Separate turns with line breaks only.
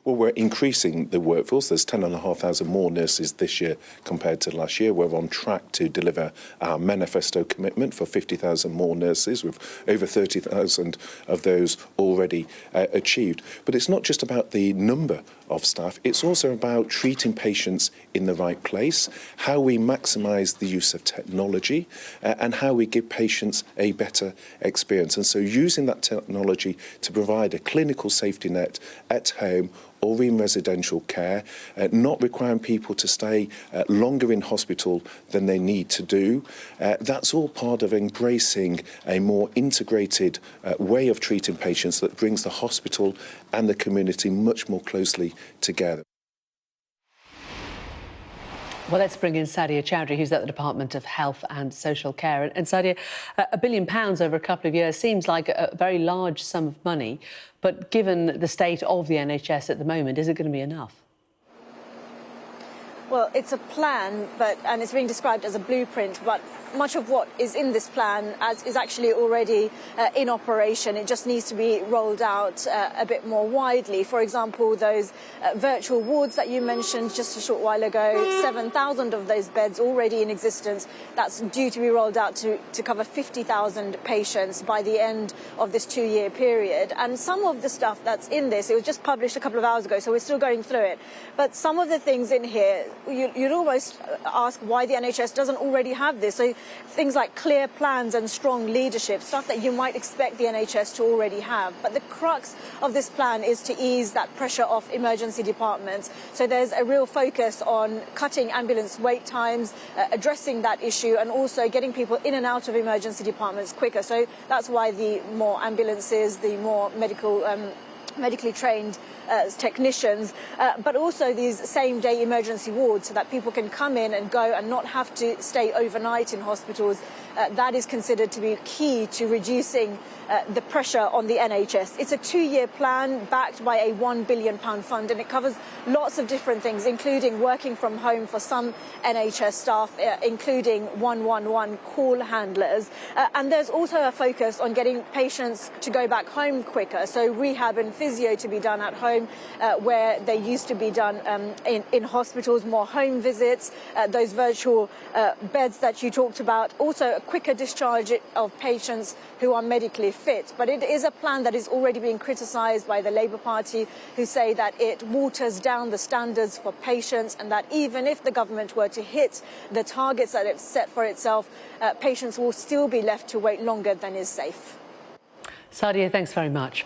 Well, we're increasing the workforce. There's 10,500 more nurses this year compared to last year. We're on track to deliver our manifesto commitment for 50,000 more nurses, with over 30,000 of those already achieved. But it's not just about the number of staff, it's also about treating patients in the right place, how we maximise the use of technology, and how we give patients a better experience. And so using that technology to provide a clinical safety net at home or in residential care, not requiring people to stay longer in hospital than they need to do. That's all part of embracing a more integrated way of treating patients that brings the hospital and the community much more closely together.
Well, let's bring in Sadia Chowdhury, who's at the Department of Health and Social Care. And Sadia, £1 billion over a couple of years seems like a very large sum of money, but given the state of the NHS at the moment, is it going to be enough?
Well, it's a plan, and it's being described as a blueprint, but much of what is in this plan is actually already in operation. It just needs to be rolled out a bit more widely. For example, those virtual wards that you mentioned just a short while ago, 7,000 of those beds already in existence. That's due to be rolled out to cover 50,000 patients by the end of this 2-year period. And some of the stuff that's in this, it was just published a couple of hours ago, so we're still going through it. But some of the things in here, you'd almost ask why the NHS doesn't already have this. So things like clear plans and strong leadership, stuff that you might expect the NHS to already have. But the crux of this plan is to ease that pressure off emergency departments. So there's a real focus on cutting ambulance wait times, addressing that issue, and also getting people in and out of emergency departments quicker. So that's why the more ambulances, the more medically trained technicians, but also these same-day emergency wards so that people can come in and go and not have to stay overnight in hospitals. That is considered to be key to reducing the pressure on the NHS. It's a 2-year plan backed by a £1 billion fund, and it covers lots of different things, including working from home for some NHS staff, including 111 call handlers. And there's also a focus on getting patients to go back home quicker, so rehab and physio to be done at home, where they used to be done in hospitals, more home visits, those virtual beds that you talked about, also a quicker discharge of patients who are medically fit. But it is a plan that is already being criticised by the Labour Party, who say that it waters down the standards for patients, and that even if the government were to hit the targets that it's set for itself, patients will still be left to wait longer than is safe.
Sadia, thanks very much.